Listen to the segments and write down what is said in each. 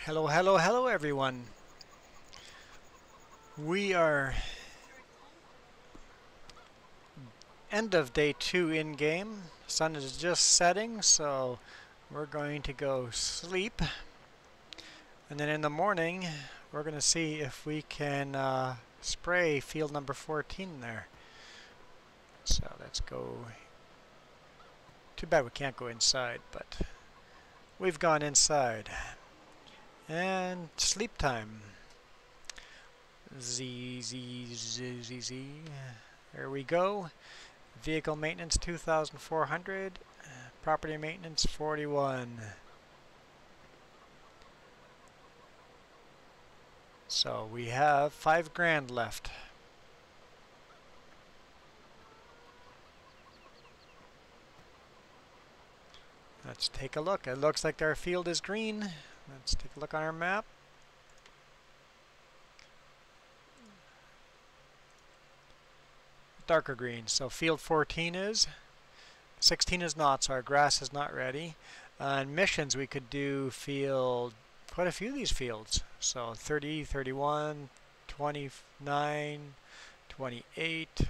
Hello, hello, hello everyone. We are end of day 2 in game. Sun is just setting, so we're going to go sleep. And then in the morning, we're going to see if we can spray field number 14 there. So let's go. Too bad we can't go inside, but we've gone inside. And sleep time. Z. There we go. Vehicle maintenance 2,400. Property maintenance 41. So we have $5,000 left. Let's take a look. It looks like our field is green. Let's take a look on our map. Darker green. So field 14 is. 16 is not, so our grass is not ready. On missions, we could do field, quite a few of these fields. So 30, 31, 29, 28,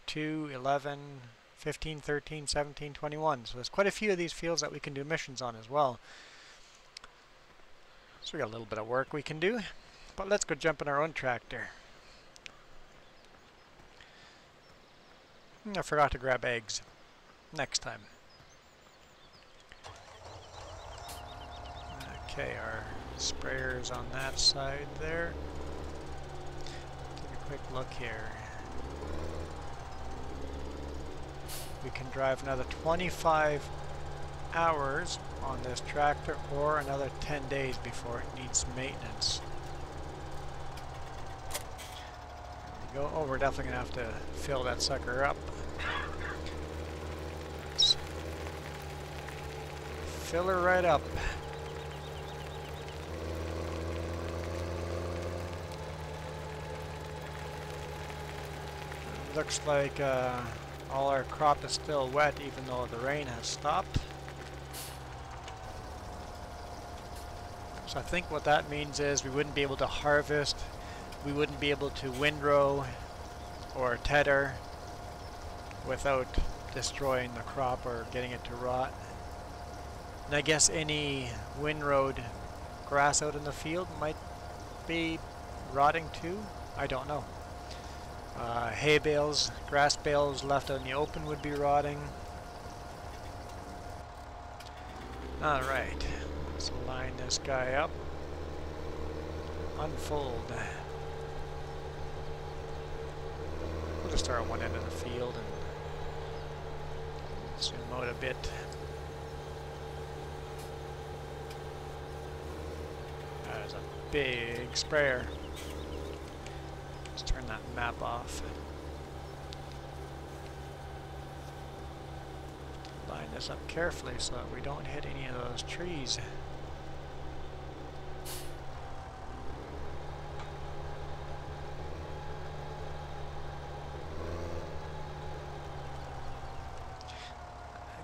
2, 11, 15, 13, 17, 21. So there's quite a few of these fields that we can do missions on as well. So we got a little bit of work we can do. But let's go jump in our own tractor. I forgot to grab eggs. Next time. Okay, our sprayer's on that side there. Take a quick look here. We can drive another 25 hours on this tractor or another 10 days before it needs maintenance. There we go. Oh, we're definitely going to have to fill that sucker up. Let's fill her right up. Looks like all our crop is still wet even though the rain has stopped. So I think what that means is we wouldn't be able to harvest, we wouldn't be able to windrow or tether without destroying the crop or getting it to rot. And I guess any windrowed grass out in the field might be rotting too. I don't know. Hay bales, grass bales left out in the open would be rotting. Alright, let's line this guy up. Unfold. We'll just start on one end of the field and zoom out a bit. That is a big sprayer. Let's turn that map off. Line this up carefully so that we don't hit any of those trees.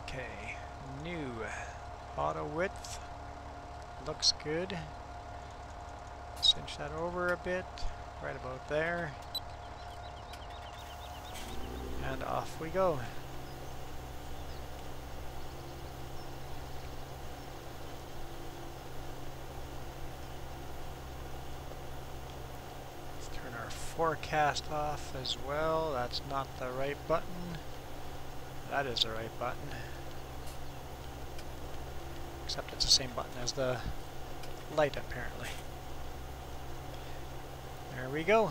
Okay, new auto width looks good. Cinch that over a bit, right about there, and off we go. Let's turn our forecast off as well. That's not the right button. That is the right button. Except it's the same button as the light apparently. There we go.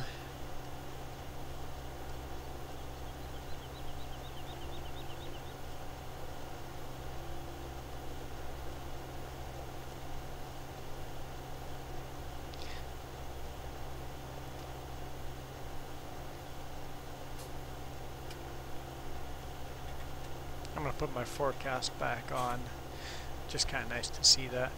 I'm going to put my forecast back on. Just kind of nice to see that.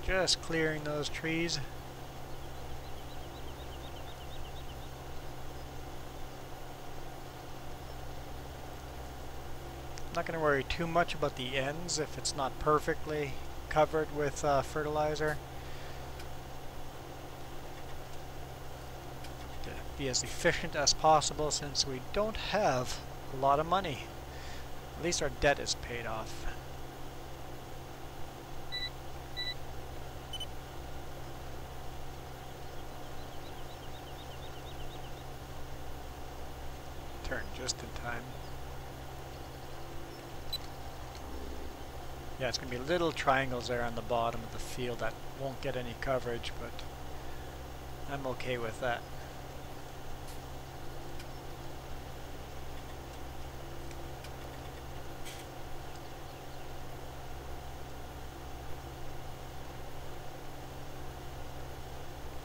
Just clearing those trees. Not going to worry too much about the ends if it's not perfectly covered with fertilizer. To be as efficient as possible since we don't have a lot of money. At least our debt is paid off. Turn just in time. Yeah, it's going to be little triangles there on the bottom of the field that won't get any coverage, but I'm okay with that.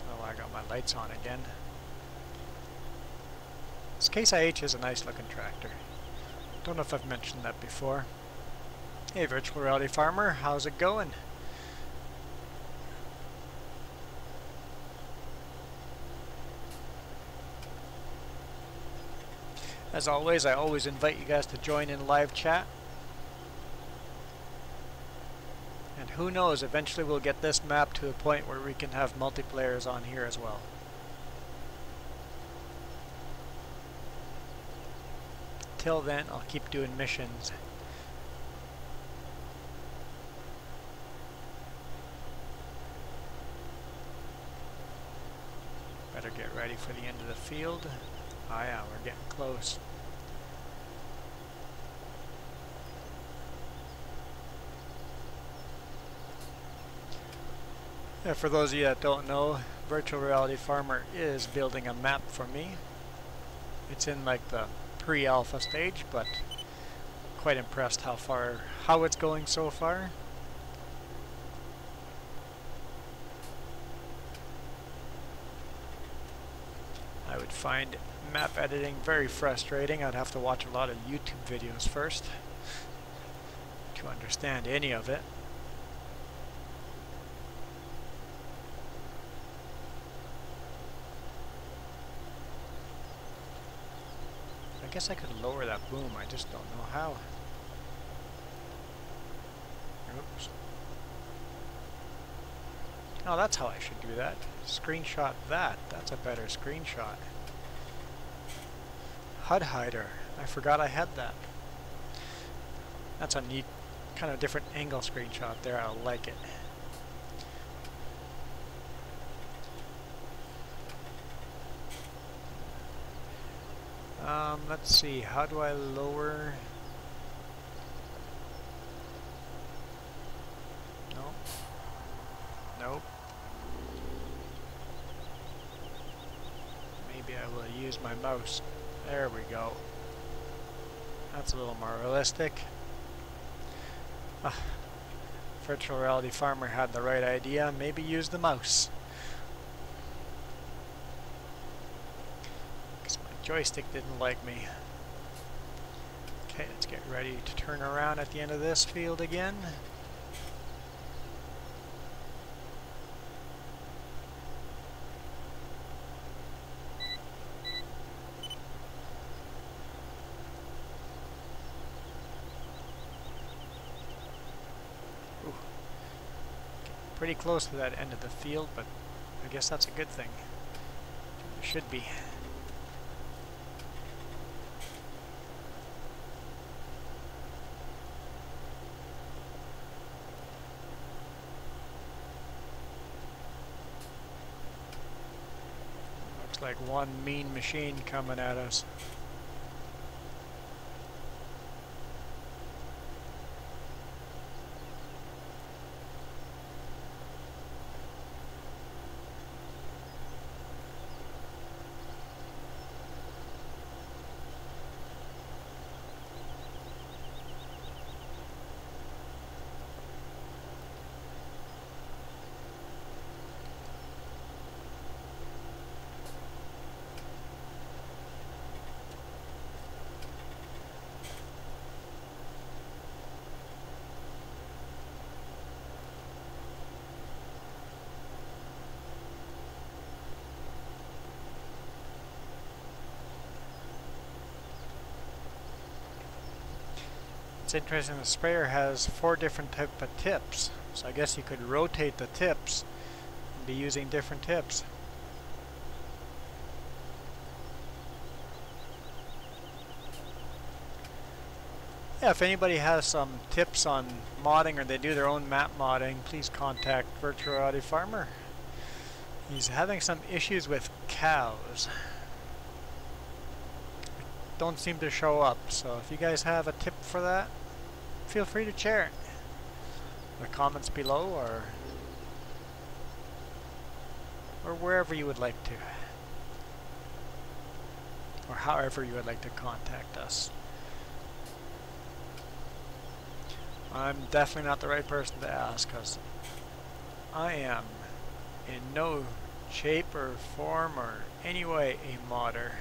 Oh, I got my lights on again. This Case IH is a nice looking tractor. Don't know if I've mentioned that before. Hey Virtual Reality Farmer, how's it going? As always, I always invite you guys to join in live chat. And who knows, eventually we'll get this map to a point where we can have multiplayers on here as well. Till then, I'll keep doing missions. Better get ready for the end of the field. Oh yeah, we're getting close. Yeah, for those of you that don't know, Virtual Reality Farmer is building a map for me. It's in like the pre-alpha stage, but quite impressed how it's going so far. I would find map editing very frustrating. I'd have to watch a lot of YouTube videos first to understand any of it. I guess I could lower that boom, I just don't know how. Oops. Oh, that's how I should do that. Screenshot that. That's a better screenshot. HUD hider. I forgot I had that. That's a neat, kind of different angle screenshot there. I like it. Let's see. How do I lower? Nope. Nope. Maybe I will use my mouse. There we go. That's a little more realistic. Virtual Reality Farmer had the right idea. Maybe use the mouse. Because my joystick didn't like me. Okay, let's get ready to turn around at the end of this field again. Pretty close to that end of the field, but I guess that's a good thing. It should be. Looks like one mean machine coming at us. It's interesting, the sprayer has 4 different type of tips, so I guess you could rotate the tips and be using different tips. Yeah, if anybody has some tips on modding or they do their own map modding, please contact Virtual Reality Farmer. He's having some issues with cows. Don't seem to show up, so if you guys have a tip for that, feel free to share it in the comments below or wherever you would like to, or however you would like to contact us. I'm definitely not the right person to ask, because I am in no shape or form or any way a modder.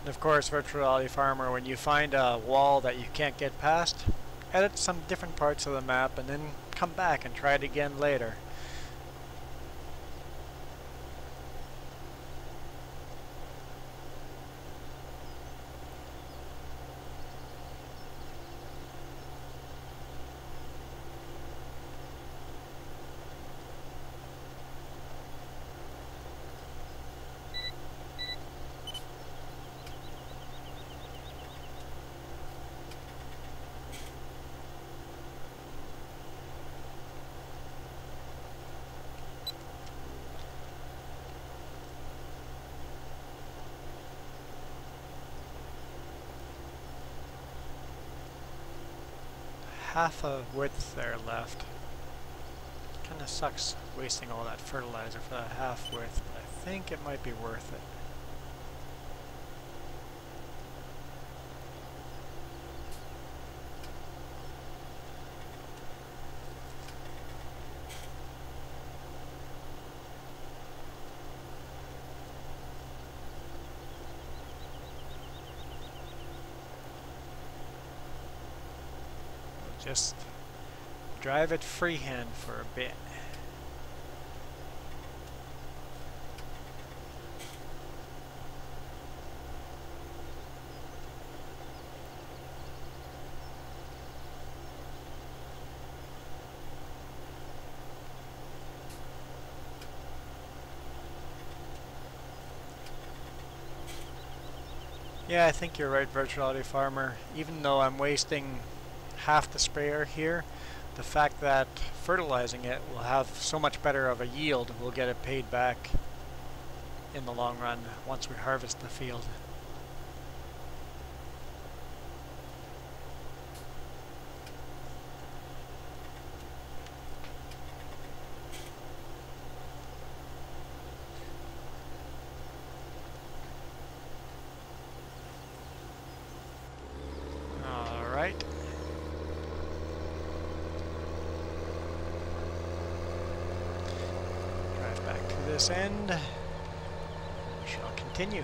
Of course, Virtual Reality Farmer, when you find a wall that you can't get past, edit some different parts of the map and then come back and try it again later. Half a width there left. Kinda sucks wasting all that fertilizer for that half width, but I think it might be worth it. Just drive it freehand for a bit. Yeah, I think you're right, Virtual Reality Farmer. Even though I'm wasting half the sprayer here, the fact that fertilizing it will have so much better of a yield, we'll get it paid back in the long run once we harvest the field. All right. This end, we shall continue.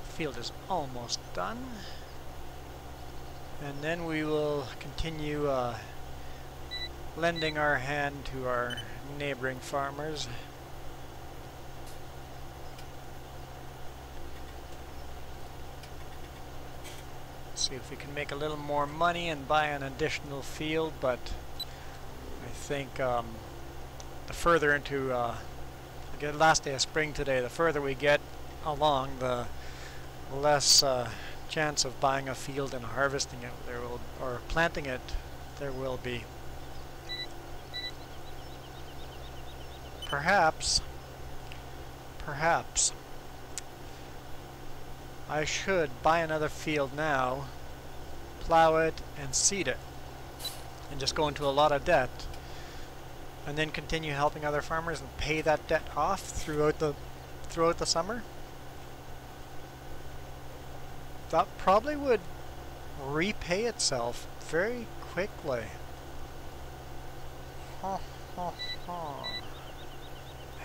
Field is almost done, and then we will continue lending our hand to our neighboring farmers. See if we can make a little more money and buy an additional field, but I think the further into the last day of spring today, the further we get along, the less chance of buying a field and harvesting it there will, or planting it there will be. Perhaps I should buy another field now, plow it and seed it, and just go into a lot of debt, and then continue helping other farmers and pay that debt off throughout the summer. That probably would repay itself very quickly. I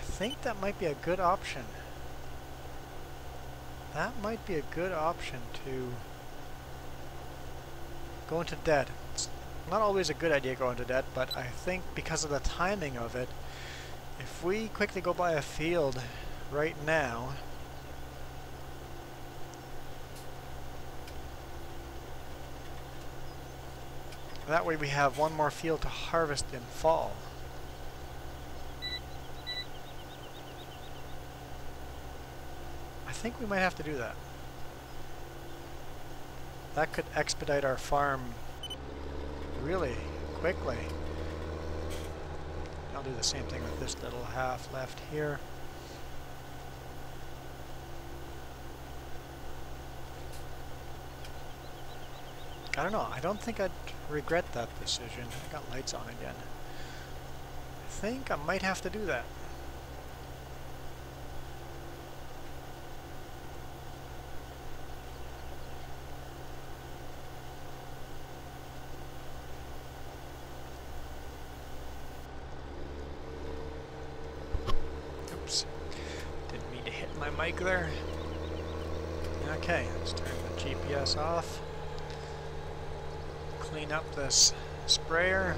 think that might be a good option. That might be a good option to go into debt. It's not always a good idea to go into debt, but I think because of the timing of it, if we quickly go buy a field right now, that way we have one more field to harvest in fall. I think we might have to do that. That could expedite our farm really quickly. I'll do the same thing with this little half left here. I don't know. I don't think I'd regret that decision. I got lights on again. I think I might have to do that. Oops. Didn't mean to hit my mic there. Okay, let's turn the GPS off. Clean up this sprayer.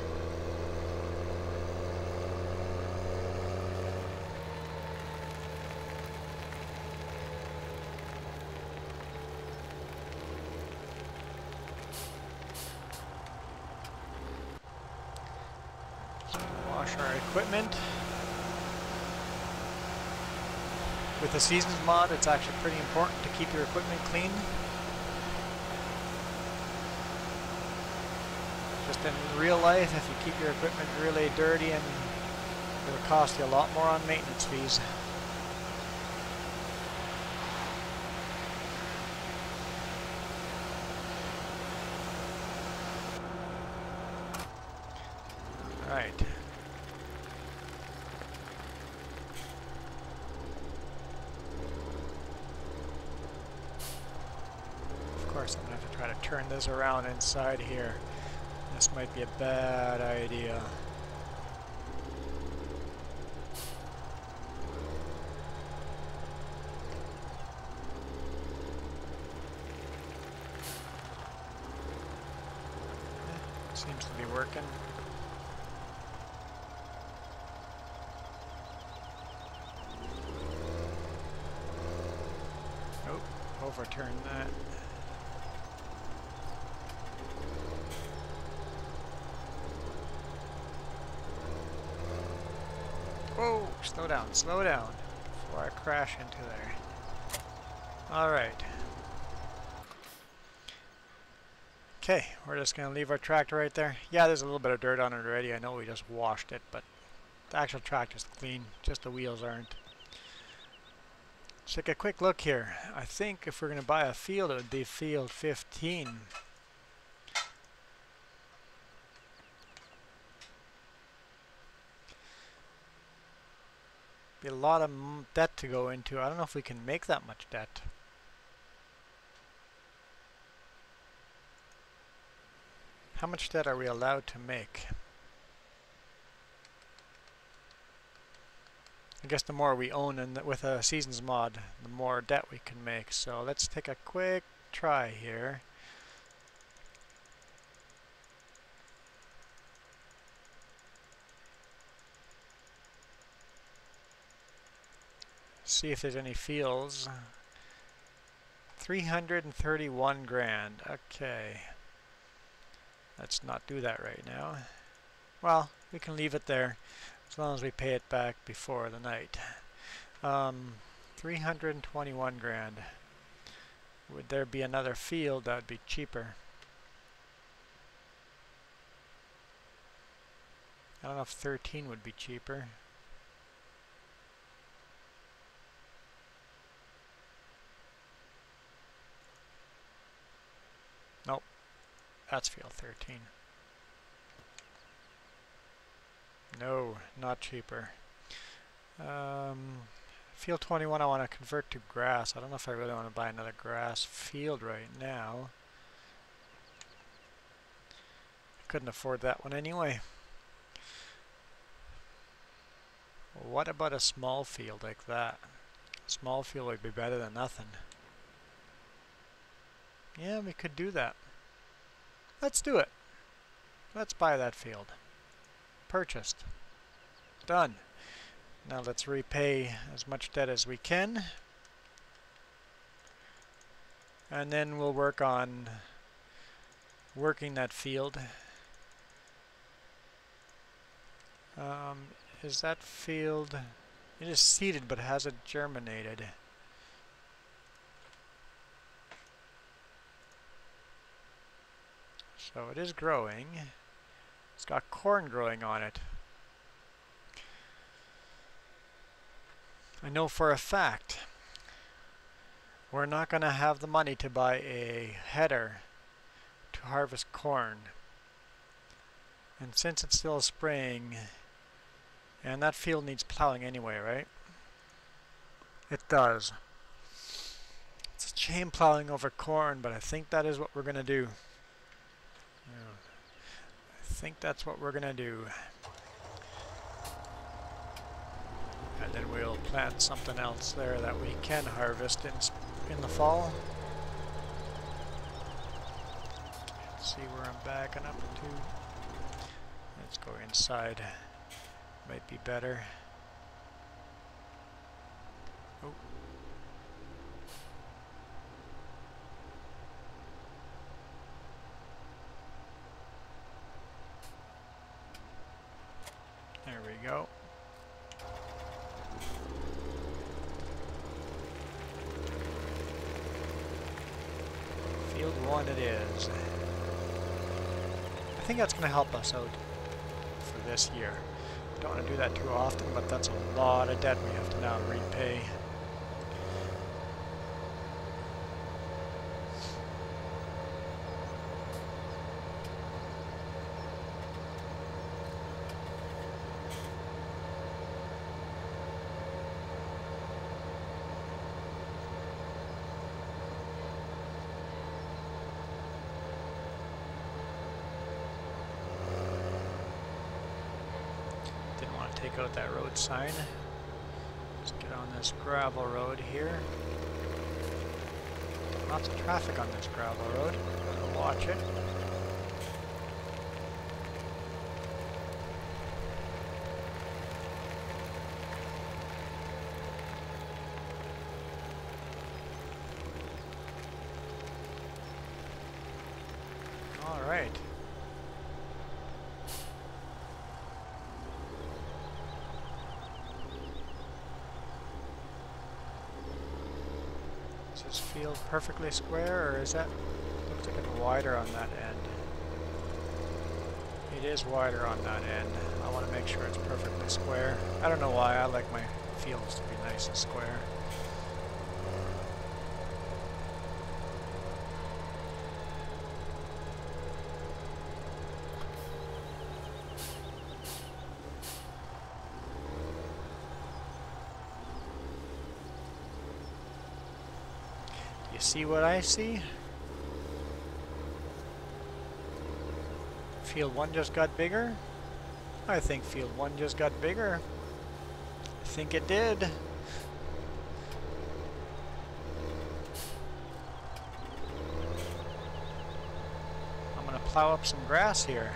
Wash our equipment. With the seasons mod, it's actually pretty important to keep your equipment clean. Just in real life, if you keep your equipment really dirty, and it'll cost you a lot more on maintenance fees. Alright. Of course, I'm going to have to try to turn this around inside here. This might be a bad idea. Seems to be working. Oh, overturn that. Whoa, slow down before I crash into there. Alright. Okay, we're just going to leave our tractor right there. Yeah, there's a little bit of dirt on it already. I know we just washed it, but the actual tractor's clean, just the wheels aren't. Let's take a quick look here. I think if we're going to buy a field, it would be field 15. Be a lot of debt to go into. I don't know if we can make that much debt. How much debt are we allowed to make? I guess the more we own and with a seasons mod, the more debt we can make. So let's take a quick try here. See if there's any fields. 331 grand. Okay. Let's not do that right now. Well, we can leave it there. as long as we pay it back before the night. 321 grand. Would there be another field that would be cheaper? I don't know if 13 would be cheaper. Nope, that's field 13. No, not cheaper. Field 21 I want to convert to grass. I don't know if I really want to buy another grass field right now. I couldn't afford that one anyway. What about a small field like that? A small field would be better than nothing. Yeah, we could do that. Let's do it. Let's buy that field. Purchased. Done. Now let's repay as much debt as we can. And then we'll work on working that field. Is that field... It is seeded, but hasn't germinated. So it is growing. It's got corn growing on it. I know for a fact we're not going to have the money to buy a header to harvest corn. And since it's still spring, and that field needs plowing anyway, right? It does. It's a shame plowing over corn, but I think that is what we're going to do. I think that's what we're going to do. And then we'll plant something else there that we can harvest in the fall. Let's see where I'm backing up to. Let's go inside. Might be better. Oh. There we go. Field 1 it is. I think that's going to help us out for this year. Don't want to do that too often, but that's a lot of debt we have to now repay. Take out that road sign. Let's get on this gravel road here. Lots of traffic on this gravel road. Gotta watch it. All right. Is this field perfectly square, or is that... Looks like it's wider on that end. It is wider on that end. I want to make sure it's perfectly square. I don't know why, I like my fields to be nice and square. You see what I see? Field 1 just got bigger? I think field 1 just got bigger. I think it did. I'm gonna plow up some grass here.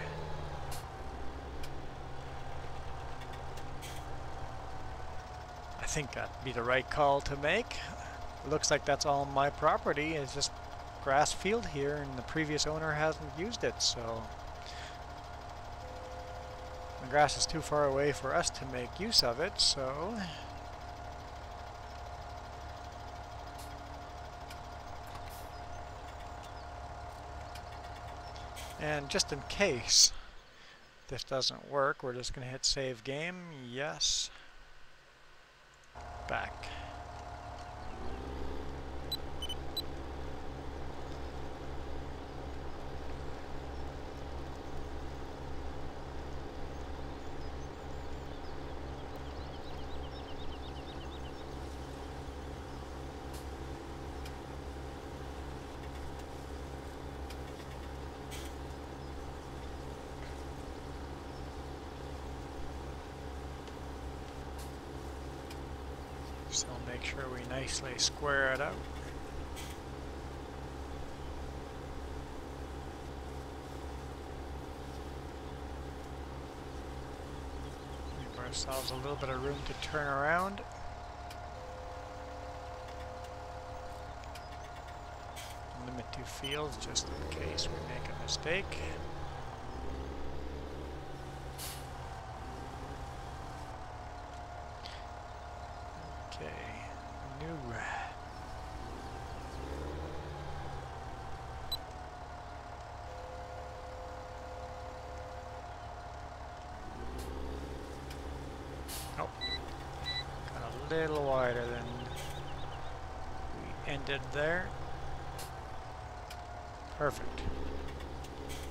I think that'd be the right call to make. Looks like that's all my property. It's just grass field here, and the previous owner hasn't used it, so The grass is too far away for us to make use of it, so... And just in case this doesn't work, we're just going to hit save game. Yes. Back. So make sure we nicely square it out. Give ourselves a little bit of room to turn around. Limit to fields just in case we make a mistake. Oh, got a little wider than we ended there. Perfect.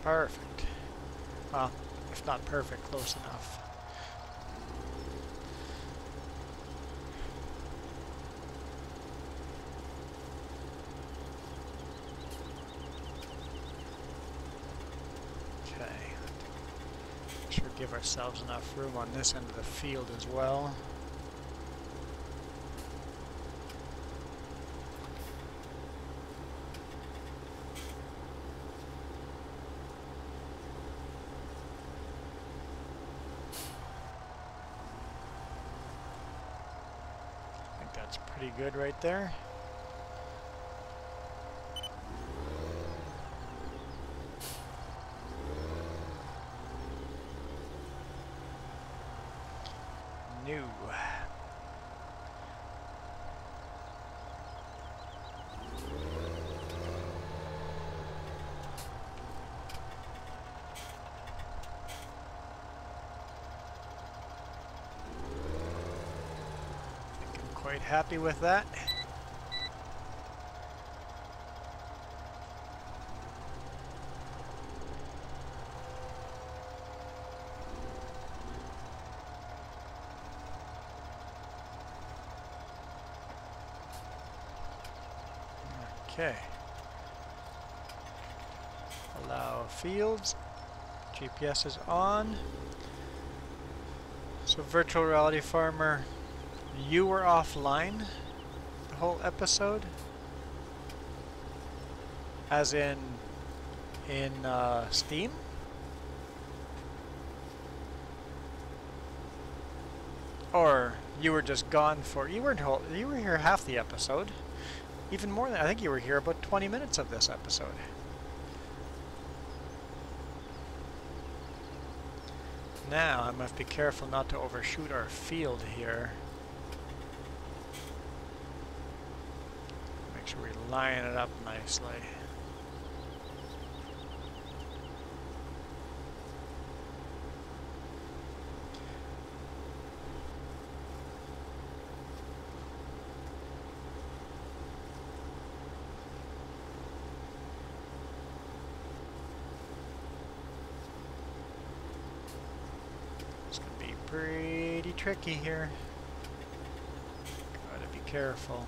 Perfect. Well, if not perfect, close enough. Give ourselves enough room on this end of the field as well. I think that's pretty good right there. New. I think I'm quite happy with that. Okay. Allow fields. GPS is on. So virtual reality farmer, you were offline the whole episode? As in Steam? Or you were just gone for, you were here half the episode. Even more than, I think you were here about 20 minutes of this episode. Now, I must be careful not to overshoot our field here. Make sure we line it up nicely. Pretty tricky here. Gotta be careful.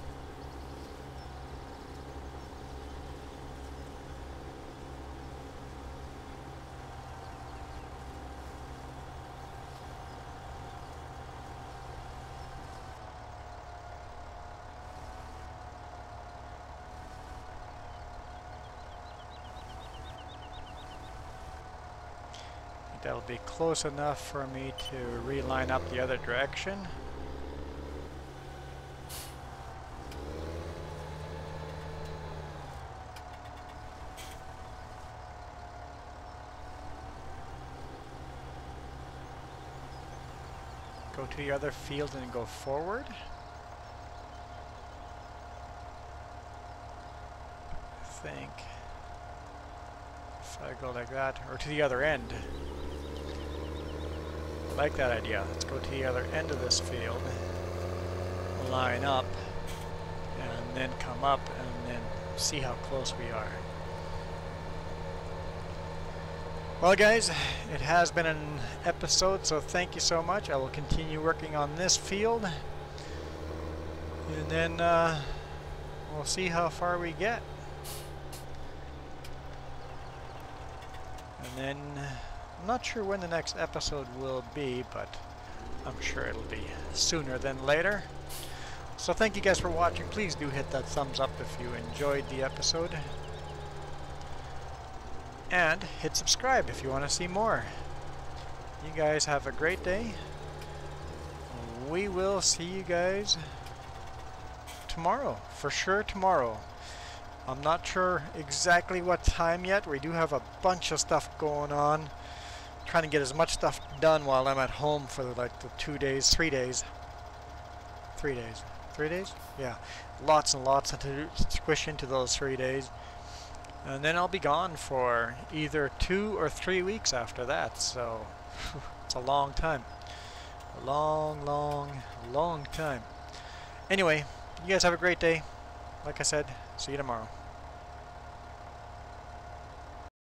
That'll be close enough for me to reline up the other direction. go to the other field and go forward. I think if I go like that, or to the other end. I like that idea. Let's go to the other end of this field, line up, and then come up and then see how close we are. Well guys, it has been an episode, so thank you so much. I will continue working on this field, and then we'll see how far we get. And then, I'm not sure when the next episode will be, but I'm sure it'll be sooner than later. So thank you guys for watching. Please do hit that thumbs up if you enjoyed the episode. And hit subscribe if you want to see more. You guys have a great day. We will see you guys tomorrow. For sure tomorrow. I'm not sure exactly what time yet. We do have a bunch of stuff going on. Trying to get as much stuff done while I'm at home for like the 3 days. 3 days. 3 days? Yeah. Lots and lots to squish into those 3 days. And then I'll be gone for either 2 or 3 weeks after that, so it's a long time. A long, long, long time. Anyway, you guys have a great day. Like I said, see you tomorrow.